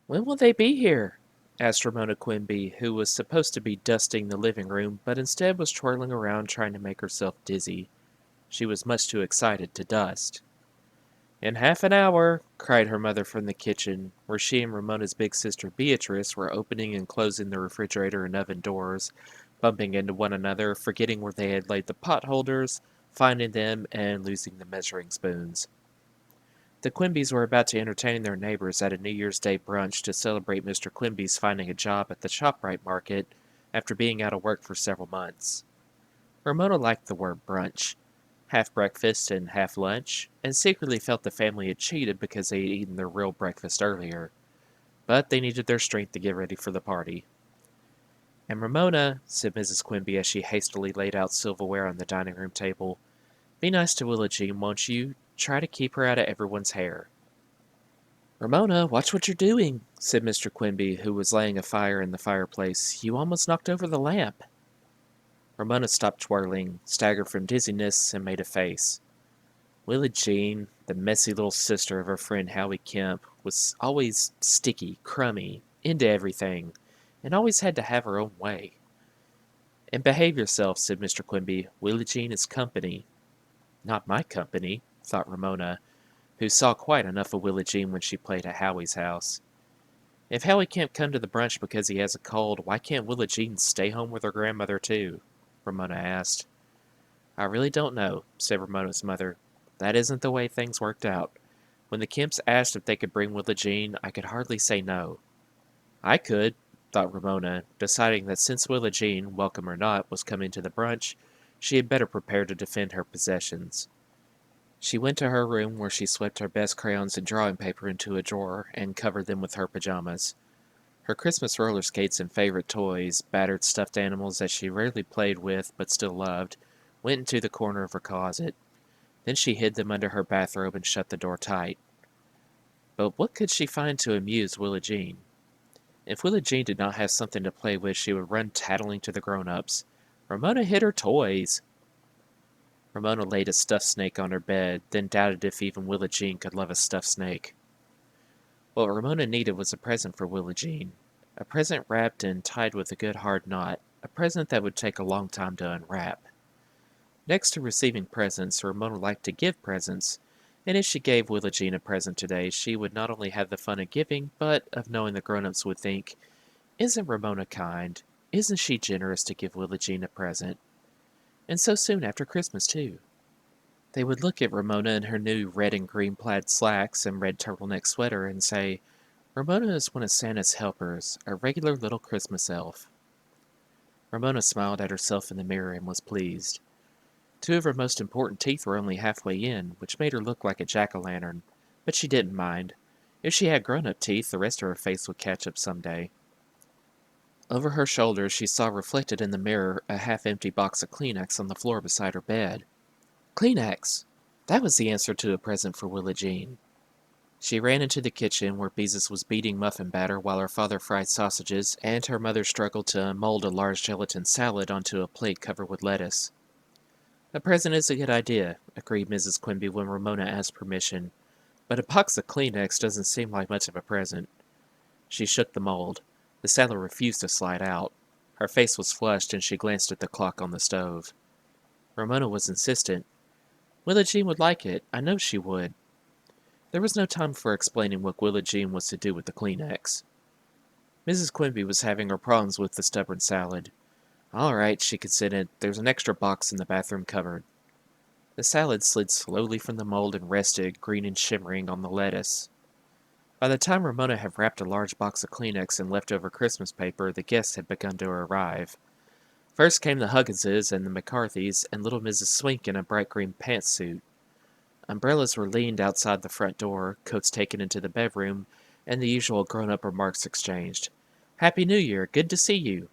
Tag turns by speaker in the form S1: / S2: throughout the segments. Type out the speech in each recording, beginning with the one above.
S1: "When will they be here?" asked Ramona Quimby, who was supposed to be dusting the living room, but instead was twirling around trying to make herself dizzy. She was much too excited to dust. "In half an hour," cried her mother from the kitchen, where she and Ramona's big sister Beatrice were opening and closing the refrigerator and oven doors, bumping into one another, forgetting where they had laid the pot holders, finding them, and losing the measuring spoons. The Quimbys were about to entertain their neighbors at a New Year's Day brunch to celebrate Mr. Quimby's finding a job at the ShopRite market after being out of work for several months. Ramona liked the word brunch, half breakfast and half lunch, and secretly felt the family had cheated because they had eaten their real breakfast earlier. But they needed their strength to get ready for the party. "And Ramona," said Mrs. Quimby as she hastily laid out silverware on the dining room table, "be nice to Willa Jean, won't you? Try to keep her out of everyone's hair." "Ramona, watch what you're doing," said Mr. Quimby, who was laying a fire in the fireplace. "You almost knocked over the lamp." Ramona stopped twirling, staggered from dizziness, and made a face. Willa Jean, the messy little sister of her friend Howie Kemp, was always sticky, crummy, into everything, and always had to have her own way. "And behave yourself," said Mr. Quimby. "Willa Jean is company." "Not my company," thought Ramona, who saw quite enough of Willa Jean when she played at Howie's house. "If Howie can't come to the brunch because he has a cold, why can't Willa Jean stay home with her grandmother, too?" Ramona asked. "I really don't know," said Ramona's mother. "That isn't the way things worked out. When the Kemps asked if they could bring Willa Jean, I could hardly say no." "I could," thought Ramona, deciding that since Willa Jean, welcome or not, was coming to the brunch, she had better prepare to defend her possessions. She went to her room, where she swept her best crayons and drawing paper into a drawer and covered them with her pajamas. Her Christmas roller skates and favorite toys, battered stuffed animals that she rarely played with but still loved, went into the corner of her closet. Then she hid them under her bathrobe and shut the door tight. But what could she find to amuse Willa Jean? If Willa Jean did not have something to play with, she would run tattling to the grown-ups. "Ramona hid her toys!" Ramona laid a stuffed snake on her bed, then doubted if even Willa Jean could love a stuffed snake. What Ramona needed was a present for Willa Jean. A present wrapped and tied with a good hard knot. A present that would take a long time to unwrap. Next to receiving presents, Ramona liked to give presents, and if she gave Willa Jean a present today, she would not only have the fun of giving, but of knowing the grown-ups would think, "Isn't Ramona kind? Isn't she generous to give Willa Jean a present? And so soon after Christmas, too." They would look at Ramona in her new red and green plaid slacks and red turtleneck sweater and say, "Ramona is one of Santa's helpers, a regular little Christmas elf." Ramona smiled at herself in the mirror and was pleased. Two of her most important teeth were only halfway in, which made her look like a jack-o'-lantern, but she didn't mind. If she had grown-up teeth, the rest of her face would catch up someday. Over her shoulder, she saw reflected in the mirror a half-empty box of Kleenex on the floor beside her bed. Kleenex! That was the answer to a present for Willa Jean. She ran into the kitchen, where Beezus was beating muffin batter while her father fried sausages, and her mother struggled to mold a large gelatin salad onto a plate covered with lettuce. "A present is a good idea," agreed Mrs. Quimby when Ramona asked permission, "but a box of Kleenex doesn't seem like much of a present." She shook the mold. The salad refused to slide out. Her face was flushed, and she glanced at the clock on the stove. Ramona was insistent. "Willa Jean would like it. I know she would." There was no time for explaining what Willa Jean was to do with the Kleenex. Mrs. Quimby was having her problems with the stubborn salad. "All right," she consented. "There's an extra box in the bathroom cupboard." The salad slid slowly from the mold and rested, green and shimmering, on the lettuce. By the time Ramona had wrapped a large box of Kleenex in leftover Christmas paper, the guests had begun to arrive. First came the Hugginses and the McCarthys, and little Mrs. Swink in a bright green pantsuit. Umbrellas were leaned outside the front door, coats taken into the bedroom, and the usual grown-up remarks exchanged. "Happy New Year! Good to see you!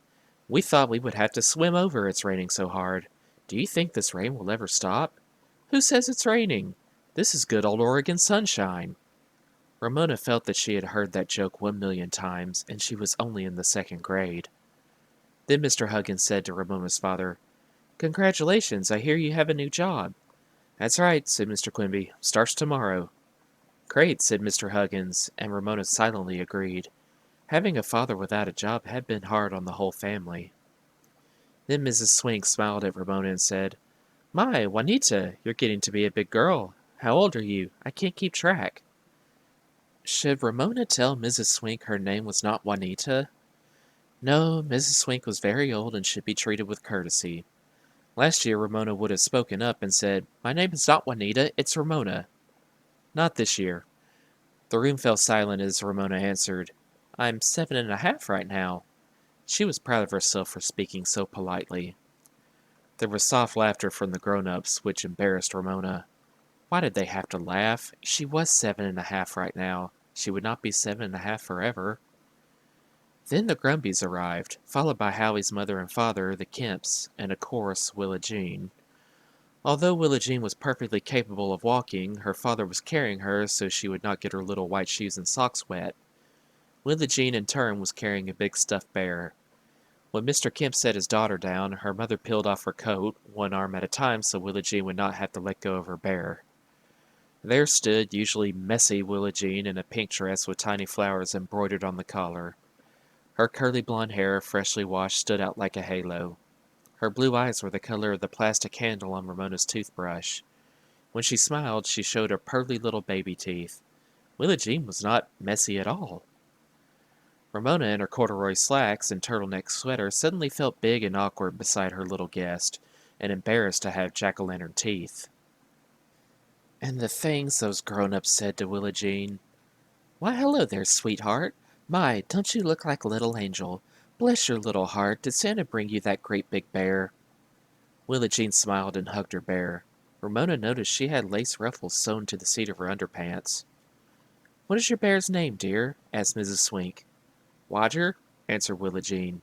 S1: We thought we would have to swim over, it's raining so hard. Do you think this rain will ever stop? Who says it's raining? This is good old Oregon sunshine." Ramona felt that she had heard that joke 1,000,000 times, and she was only in the second grade. Then Mr. Huggins said to Ramona's father, "Congratulations, I hear you have a new job." "That's right," said Mr. Quimby. "Starts tomorrow." "Great," said Mr. Huggins, and Ramona silently agreed. Having a father without a job had been hard on the whole family. Then Mrs. Swink smiled at Ramona and said, "My, Juanita, you're getting to be a big girl. How old are you? I can't keep track." Should Ramona tell Mrs. Swink her name was not Juanita? No, Mrs. Swink was very old and should be treated with courtesy. Last year, Ramona would have spoken up and said, "My name is not Juanita, it's Ramona." Not this year. The room fell silent as Ramona answered, "I'm 7.5 right now." She was proud of herself for speaking so politely. There was soft laughter from the grown-ups, which embarrassed Ramona. Why did they have to laugh? She was 7.5 right now. She would not be 7.5 forever. Then the Grumbies arrived, followed by Howie's mother and father, the Kemps, and of course, Willa Jean. Although Willa Jean was perfectly capable of walking, her father was carrying her so she would not get her little white shoes and socks wet. Willa Jean, in turn, was carrying a big stuffed bear. When Mr. Kemp set his daughter down, her mother peeled off her coat, one arm at a time, so Willa Jean would not have to let go of her bear. There stood usually messy Willa Jean in a pink dress with tiny flowers embroidered on the collar. Her curly blonde hair, freshly washed, stood out like a halo. Her blue eyes were the color of the plastic handle on Ramona's toothbrush. When she smiled, she showed her pearly little baby teeth. Willa Jean was not messy at all. Ramona, in her corduroy slacks and turtleneck sweater, suddenly felt big and awkward beside her little guest, and embarrassed to have jack-o'-lantern teeth. And the things those grown-ups said to Willa Jean. "Why, hello there, sweetheart. My, don't you look like a little angel? Bless your little heart, did Santa bring you that great big bear?" Willa Jean smiled and hugged her bear. Ramona noticed she had lace ruffles sewn to the seat of her underpants. "What is your bear's name, dear?" asked Mrs. Swink. "Roger," answered Willa Jean.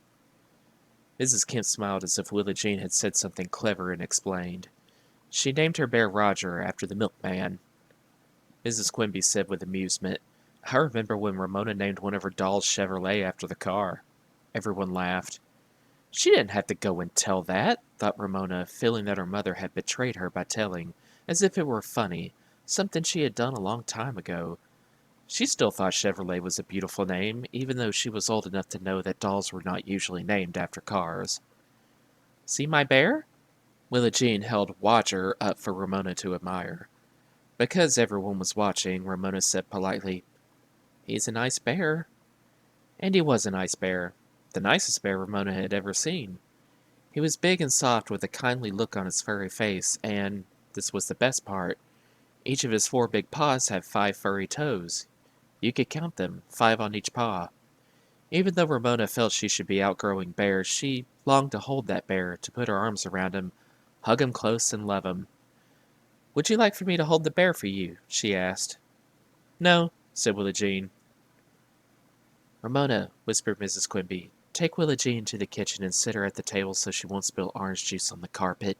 S1: Mrs. Kemp smiled as if Willa Jean had said something clever and explained. She named her bear Roger after the milkman. Mrs. Quimby said with amusement, "I remember when Ramona named one of her dolls Chevrolet after the car." Everyone laughed. She didn't have to go and tell that, thought Ramona, feeling that her mother had betrayed her by telling, as if it were funny, something she had done a long time ago. She still thought Chevrolet was a beautiful name, even though she was old enough to know that dolls were not usually named after cars. "See my bear?" Willa Jean held Roger up for Ramona to admire. Because everyone was watching, Ramona said politely, "He's a nice bear." And he was a nice bear. The nicest bear Ramona had ever seen. He was big and soft with a kindly look on his furry face, and, this was the best part, each of his 4 big paws had 5 furry toes. You could count them, 5 on each paw. Even though Ramona felt she should be outgrowing bears, she longed to hold that bear, to put her arms around him, hug him close and love him. "Would you like for me to hold the bear for you?" she asked. "No," said Willa Jean. "Ramona," whispered Mrs. Quimby, "take Willa Jean to the kitchen and sit her at the table so she won't spill orange juice on the carpet."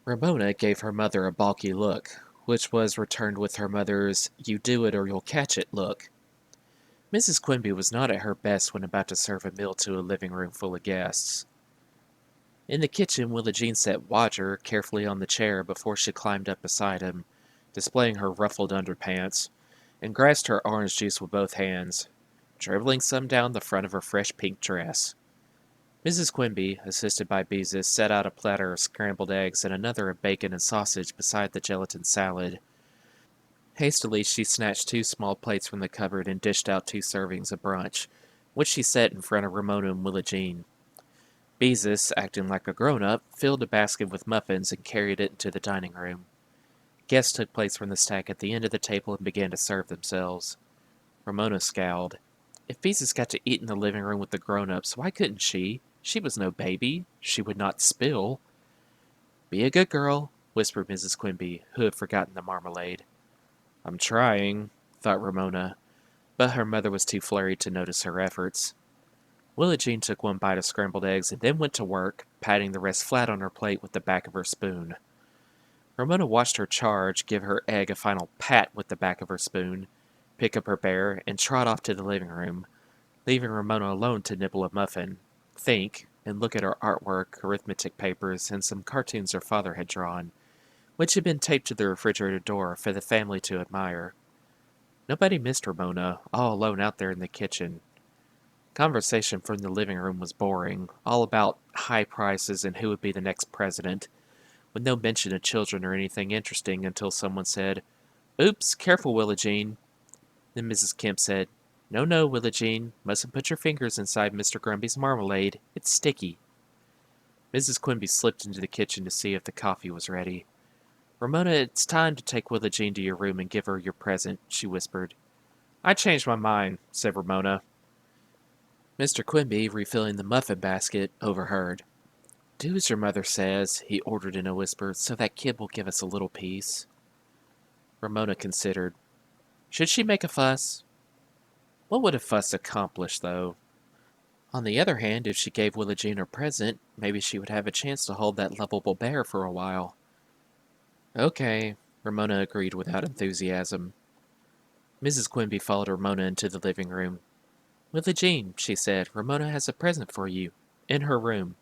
S1: Ramona gave her mother a balky look, which was returned with her mother's "you do it or you'll catch it" look. Mrs. Quimby was not at her best when about to serve a meal to a living room full of guests. In the kitchen, Willa Jean set Roger carefully on the chair before she climbed up beside him, displaying her ruffled underpants, and grasped her orange juice with both hands, dribbling some down the front of her fresh pink dress. Mrs. Quimby, assisted by Beezus, set out a platter of scrambled eggs and another of bacon and sausage beside the gelatin salad. Hastily, she snatched 2 small plates from the cupboard and dished out 2 servings of brunch, which she set in front of Ramona and Willa Jean. Beezus, acting like a grown-up, filled a basket with muffins and carried it into the dining room. Guests took place from the stack at the end of the table and began to serve themselves. Ramona scowled. If Beezus got to eat in the living room with the grown-ups, why couldn't she? She was no baby. She would not spill. "Be a good girl," whispered Mrs. Quimby, who had forgotten the marmalade. "I'm trying," thought Ramona, but her mother was too flurried to notice her efforts. Willa Jean took 1 bite of scrambled eggs and then went to work, patting the rest flat on her plate with the back of her spoon. Ramona watched her charge give her egg a final pat with the back of her spoon, pick up her bear, and trot off to the living room, leaving Ramona alone to nibble a muffin, think, and look at her artwork, arithmetic papers, and some cartoons her father had drawn, which had been taped to the refrigerator door for the family to admire. Nobody missed Ramona, all alone out there in the kitchen. Conversation from the living room was boring, all about high prices and who would be the next president, with no mention of children or anything interesting until someone said, "Oops, careful, Willa Jean." Then Mrs. Kemp said, "No, no, Willa Jean, mustn't put your fingers inside Mr. Grumby's marmalade. It's sticky." Mrs. Quimby slipped into the kitchen to see if the coffee was ready. "Ramona, it's time to take Willa Jean to your room and give her your present," she whispered. "I changed my mind," said Ramona. Mr. Quimby, refilling the muffin basket, overheard. "Do as your mother says," he ordered in a whisper, "so that kid will give us a little peace." Ramona considered. Should she make a fuss? What would a fuss accomplish, though? On the other hand, if she gave Willa Jean her present, maybe she would have a chance to hold that lovable bear for a while. Okay, Ramona agreed without enthusiasm. Mrs. Quimby followed Ramona into the living room. "Willa Jean," she said, "Ramona has a present for you. In her room."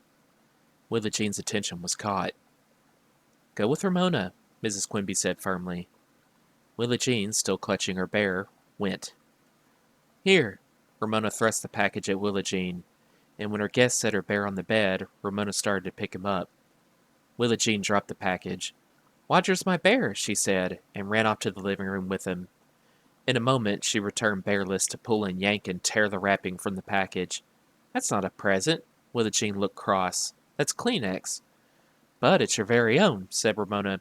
S1: Willa Jean's attention was caught. "Go with Ramona," Mrs. Quimby said firmly. Willa Jean, still clutching her bear, went. "Here." Ramona thrust the package at Willa Jean, and when her guest set her bear on the bed, Ramona started to pick him up. Willa Jean dropped the package. "Roger's my bear," she said, and ran off to the living room with him. In a moment, she returned bearless to pull and yank and tear the wrapping from the package. "That's not a present." Willa Jean looked cross. "That's Kleenex." "But it's your very own," said Ramona.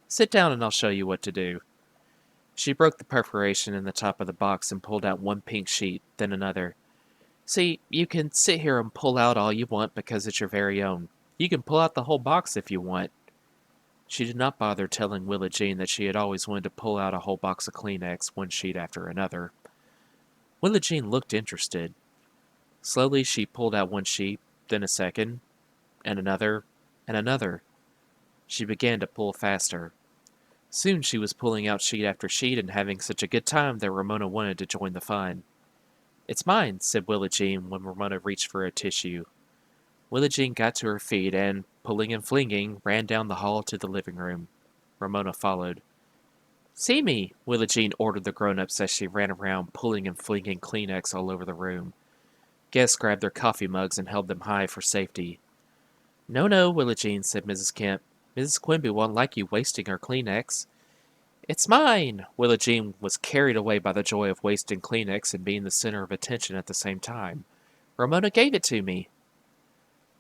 S1: "Sit down and I'll show you what to do." She broke the perforation in the top of the box and pulled out one pink sheet, then another. "See, you can sit here and pull out all you want because it's your very own. You can pull out the whole box if you want." She did not bother telling Willa Jean that she had always wanted to pull out a whole box of Kleenex, one sheet after another. Willa Jean looked interested. Slowly she pulled out one sheet, then a second, and another, and another. She began to pull faster. Soon she was pulling out sheet after sheet and having such a good time that Ramona wanted to join the fun. "It's mine," said Willa Jean when Ramona reached for a tissue. Willa Jean got to her feet and, pulling and flinging, ran down the hall to the living room. Ramona followed. "See me," Willa Jean ordered the grown-ups as she ran around, pulling and flinging Kleenex all over the room. Guests grabbed their coffee mugs and held them high for safety. "No, no, Willa Jean," said Mrs. Kemp. "Mrs. Quimby won't like you wasting her Kleenex." "It's mine!" Willa Jean was carried away by the joy of wasting Kleenex and being the center of attention at the same time. "Ramona gave it to me."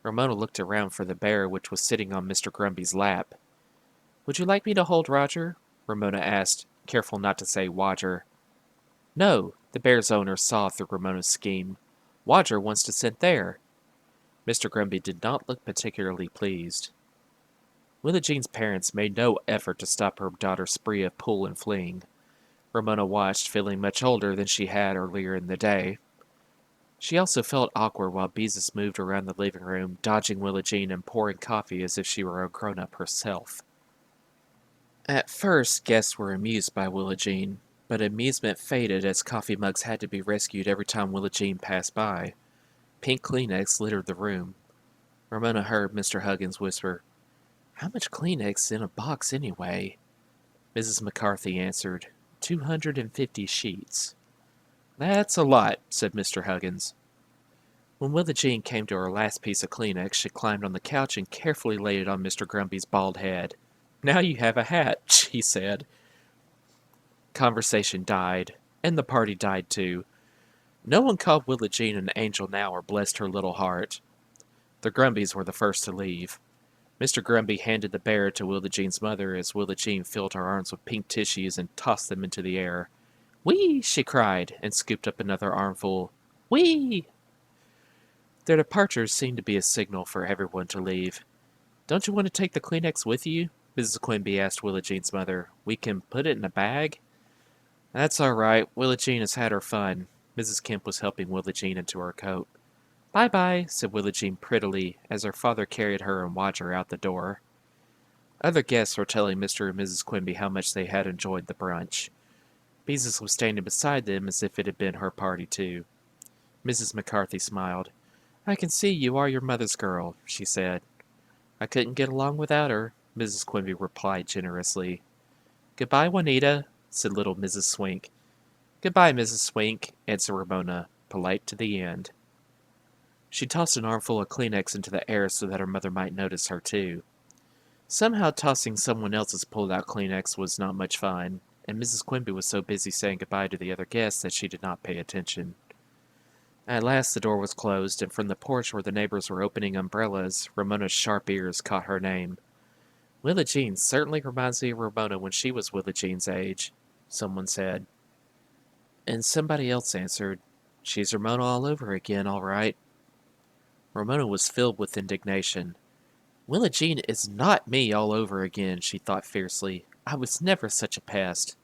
S1: Ramona looked around for the bear, which was sitting on Mr. Grumby's lap. "Would you like me to hold Roger?" Ramona asked, careful not to say Wodger. "No," the bear's owner saw through Ramona's scheme. "Wodger wants to sit there." Mr. Grumby did not look particularly pleased. Willa Jean's parents made no effort to stop her daughter's spree of pull and fling. Ramona watched, feeling much older than she had earlier in the day. She also felt awkward while Beezus moved around the living room, dodging Willa Jean and pouring coffee as if she were a grown-up herself. At first, guests were amused by Willa Jean, but amusement faded as coffee mugs had to be rescued every time Willa Jean passed by. Pink Kleenex littered the room. Ramona heard Mr. Huggins whisper, "How much Kleenex in a box anyway?" Mrs. McCarthy answered, 250 sheets. "That's a lot," said Mr. Huggins. When Willa Jean came to her last piece of Kleenex, she climbed on the couch and carefully laid it on Mr. Grumby's bald head. "Now you have a hat," she said. Conversation died, and the party died too. No one called Willa Jean an angel now or blessed her little heart. The Grumbies were the first to leave. Mr. Grumby handed the bear to Willa Jean's mother as Willa Jean filled her arms with pink tissues and tossed them into the air. "Whee!" she cried, and scooped up another armful. "Whee!" Their departures seemed to be a signal for everyone to leave. "Don't you want to take the Kleenex with you?" Mrs. Quimby asked Willa Jean's mother. "We can put it in a bag." "That's all right. Willa Jean has had her fun." Mrs. Kemp was helping Willa Jean into her coat. "Bye-bye," said Willa Jean prettily as her father carried her and Wodger out the door. Other guests were telling Mr. and Mrs. Quimby how much they had enjoyed the brunch. Beezus was standing beside them as if it had been her party too. Mrs. McCarthy smiled. "I can see you are your mother's girl," she said. "I couldn't get along without her," Mrs. Quimby replied generously. "Goodbye, Juanita," said little Mrs. Swink. Goodbye, Mrs. Swink, answered Ramona, polite to the end. She tossed an armful of Kleenex into the air so that her mother might notice her, too. Somehow tossing someone else's pulled-out Kleenex was not much fun, and Mrs. Quimby was so busy saying goodbye to the other guests that she did not pay attention. At last the door was closed, and from the porch where the neighbors were opening umbrellas, Ramona's sharp ears caught her name. Willa Jean certainly reminds me of Ramona when she was Willa Jean's age, someone said. And somebody else answered, She's Ramona all over again, all right. Ramona was filled with indignation. Willa Jean is not me all over again, she thought fiercely. I was never such a pest.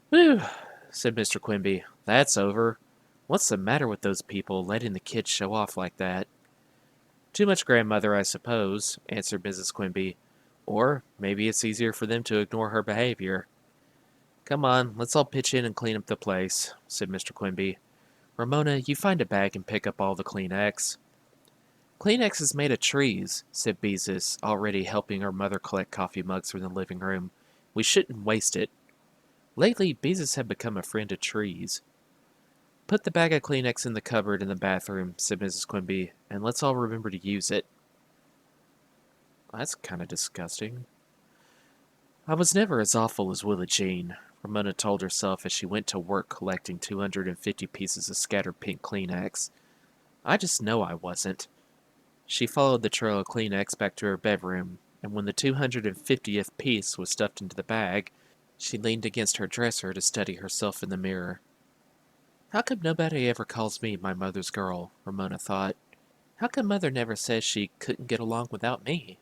S1: Whew, said Mr. Quimby. That's over. What's the matter with those people letting the kids show off like that? Too much grandmother, I suppose, answered Mrs. Quimby. Or maybe it's easier for them to ignore her behavior. Come on, let's all pitch in and clean up the place, said Mr. Quimby. Ramona, you find a bag and pick up all the Kleenex. Kleenex is made of trees, said Beezus, already helping her mother collect coffee mugs from the living room. We shouldn't waste it. Lately, Beezus had become a friend of trees. Put the bag of Kleenex in the cupboard in the bathroom, said Mrs. Quimby, and let's all remember to use it. That's kind of disgusting. I was never as awful as Willa Jean, Ramona told herself as she went to work collecting 250 pieces of scattered pink Kleenex. I just know I wasn't. She followed the trail of Kleenex back to her bedroom, and when the 250th piece was stuffed into the bag, she leaned against her dresser to study herself in the mirror. How come nobody ever calls me my mother's girl, Ramona thought. How come Mother never says she couldn't get along without me?